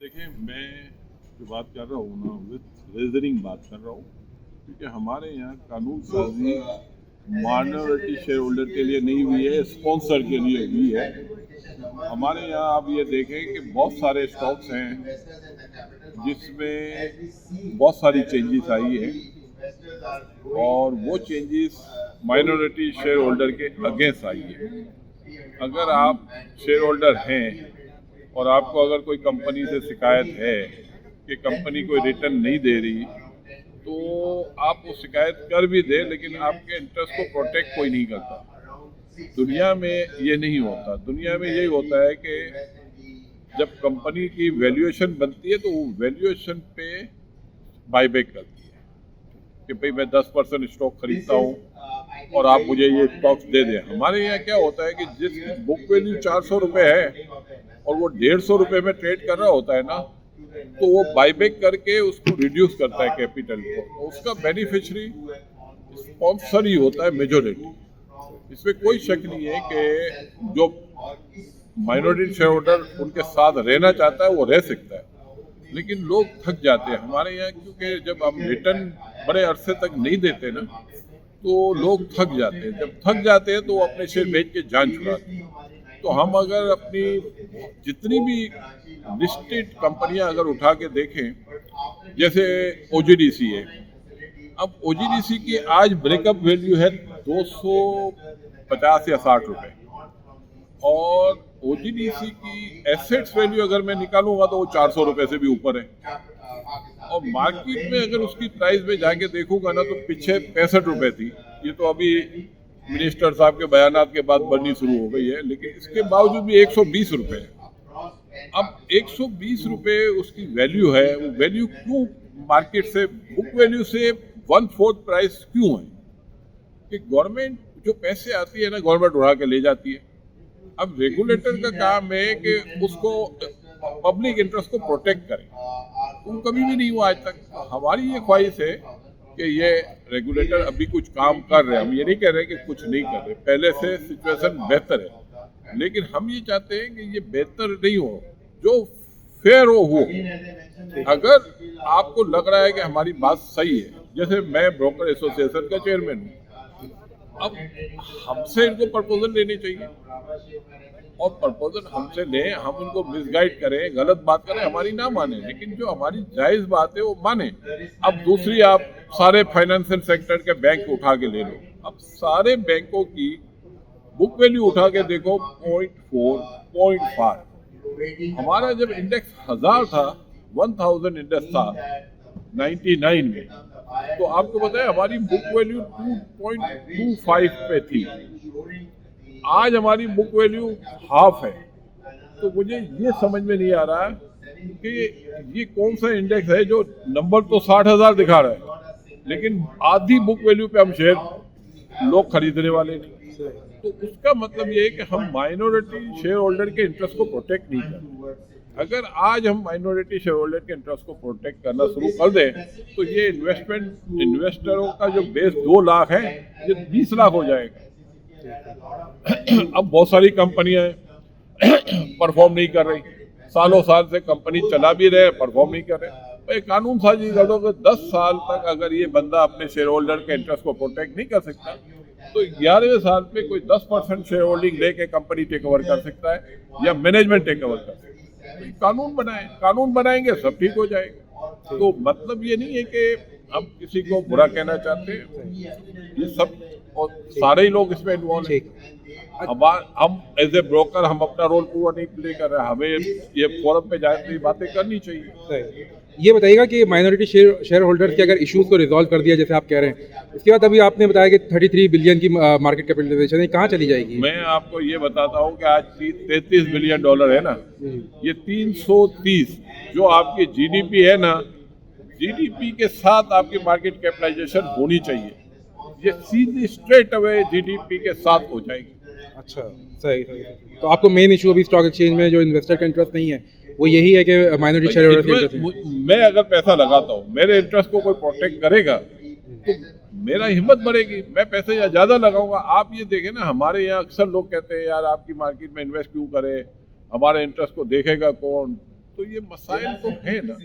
देखिए, मैं जो बात कर रहा हूँ ना, विथ रीजनिंग बात कर रहा हूँ, क्योंकि हमारे यहाँ कानून साजी माइनॉरिटी शेयर होल्डर के लिए नहीं हुई है, स्पॉन्सर के लिए हुई है। हमारे यहाँ आप ये देखें कि बहुत सारे स्टॉक्स हैं जिसमें बहुत सारी चेंजेस आई है और वो चेंजेस माइनॉरिटी शेयर होल्डर के अगेंस्ट आई है। अगर आप शेयर होल्डर हैं और आपको अगर कोई कंपनी से शिकायत है कि कंपनी कोई रिटर्न नहीं दे रही, तो आप वो शिकायत कर भी दे, लेकिन आपके इंटरेस्ट को प्रोटेक्ट कोई नहीं करता। दुनिया में ये नहीं होता। दुनिया में यही होता है कि जब कंपनी की वैल्यूएशन बनती है तो वो वैल्यूएशन पे बायबैक करती है कि भाई मैं 10% स्टॉक खरीदता हूँ और आप मुझे ये स्टॉक्स दे दें। हमारे यहाँ क्या होता है कि जिसकी बुक वैल्यू 400 रुपये है और वो 150 रुपये में ट्रेड कर रहा होता है ना, तो वो बायबैक करके उसको रिड्यूस करता है कैपिटल को, तो उसका बेनिफिशियरी स्पॉन्सर ही होता है मेजॉरिटी। इसमें कोई शक नहीं है कि जो माइनॉरिटी शेयर होल्डर उनके साथ रहना चाहता है वो रह सकता है, लेकिन लोग थक जाते हैं हमारे यहाँ, क्योंकि जब हम रिटर्न बड़े अरसे तक नहीं देते ना, तो लोग थक जाते हैं। जब थक जाते हैं तो वो अपने शेयर बेच के जान छुड़ाते हैं। तो हम अगर अपनी जितनी भी लिस्टेड कंपनियां अगर उठा के देखें, जैसे ओजीडीसी है, अब ओजीडीसी की आज ब्रेकअप वैल्यू है 250 या 60 रुपए, और ओजीडीसी की एसेट्स वैल्यू अगर मैं निकालूंगा तो वो 400 रुपए से भी ऊपर है। और मार्केट में अगर उसकी प्राइस में जाके देखूंगा ना, तो पीछे 65 रुपए थी। ये तो अभी मिनिस्टर साहब के बयानात के बाद बढ़नी शुरू हो गई है, लेकिन इसके बावजूद भी 120 रुपए है। अब 120 रुपए उसकी वैल्यू है, वो वैल्यू क्यों मार्केट से, बुक वैल्यू से 1/4 प्राइस क्यों है? कि गवर्नमेंट जो पैसे आती है ना, गवर्नमेंट उड़ा के ले जाती है। अब रेगुलेटर का काम है कि उसको पब्लिक इंटरेस्ट को प्रोटेक्ट करे, वो कभी भी नहीं हुआ आज तक। हमारी ये ख्वाहिश है कि ये रेगुलेटर अभी कुछ काम कर रहे हैं, हम ये नहीं कह रहे कि कुछ नहीं कर रहे, पहले से सिचुएशन बेहतर है, लेकिन हम ये चाहते हैं कि ये बेहतर नहीं हो, जो फेयर हो। अगर आपको लग रहा है कि हमारी बात सही है, जैसे मैं ब्रोकर एसोसिएशन का चेयरमैन हूँ, अब हमसे इनको प्रपोजल लेने चाहिए, और प्रपोजल हमसे लें, हम उनको मिसगाइड करें, गलत बात करें, हमारी ना माने, लेकिन जो हमारी जायज बात है वो माने। अब दूसरी, आप सारे फाइनेंशियल सेक्टर के बैंक उठा के ले लो, अब सारे बैंकों की बुक वैल्यू उठा के देखो 0.4, 0.5। हमारा जब इंडेक्स 1000 था, 1000 इंडेक्स था 99 में, तो आपको पता है हमारी बुक वैल्यू 2.25 पे थी। आज हमारी बुक वैल्यू हाफ है। तो मुझे ये समझ में नहीं आ रहा कि ये कौन सा इंडेक्स है जो नंबर तो 60,000 दिखा रहा है, लेकिन आधी बुक वैल्यू पे हम शेयर लोग खरीदने वाले नहीं। तो उसका मतलब ये है कि हम माइनॉरिटी शेयर होल्डर के इंटरेस्ट को प्रोटेक्ट नहीं कर रहे। अगर आज हम माइनॉरिटी शेयर होल्डर के इंटरेस्ट को प्रोटेक्ट करना शुरू कर दें, तो ये इन्वेस्टरों का जो बेस 2 लाख है, ये 20 लाख हो जाएगा। अब बहुत सारी कंपनियां परफॉर्म नहीं कर रही, सालों साल से कंपनी चला भी रहे, परफॉर्म नहीं कर रहे। तो कानून साजी कर दो कि 10 साल तक अगर ये बंदा अपने शेयर होल्डर के इंटरेस्ट को प्रोटेक्ट नहीं कर सकता, तो 11वें साल पे कोई 10% शेयर होल्डिंग लेके कंपनी टेक ओवर कर सकता है या मैनेजमेंट टेक ओवर कर सकता है। तो कानून बनाएंगे, सब ठीक हो जाएगा। तो मतलब ये नहीं है कि हम किसी को बुरा कहना चाहते हैं, ये सब और सारे ही लोग इसमें इन्वॉल्व हैं। हम एज ए ब्रोकर हम अपना रोल पूरा नहीं प्ले कर रहे हैं, हमें ये फोरम पे जाकर बातें करनी चाहिए। ये बताइएगा कि माइनॉरिटी शेयर होल्डर्स के अगर इश्यूज को रिजॉल्व कर दिया जैसे आप कह रहे हैं, उसके बाद अभी आपने बताया कि 33 बिलियन की मार्केट कैपिटलाइजेशन है, कहाँ चली जाएगी? मैं आपको ये बताता हूँ कि आज 33 बिलियन डॉलर है ना, ये 330 जो आपकी जीडीपी है ना, जीडीपी के साथ आपकी मार्केट कैपिटलाइजेशन होनी चाहिए। ये सीधी स्ट्रेट अवे जीडीपी के साथ हो जाएगी। अच्छा, सही। तो आपको मेन इशू अभी स्टॉक एक्सचेंज में जो इन्वेस्टर का इंटरेस्ट नहीं है, वो यही है कि माइनॉरिटी शेयर होल्डर। मैं अगर पैसा लगाता हूँ, मेरे इंटरेस्ट को कोई प्रोटेक्ट करेगा तो मेरा हिम्मत बढ़ेगी, मैं पैसे ज़्यादा लगाऊंगा। आप ये देखें ना, हमारे यहाँ अक्सर लोग कहते हैं यार आपकी मार्केट में इन्वेस्ट क्यों करें, हमारे इंटरेस्ट को देखेगा कौन। तो ये मसाइल तो है ना।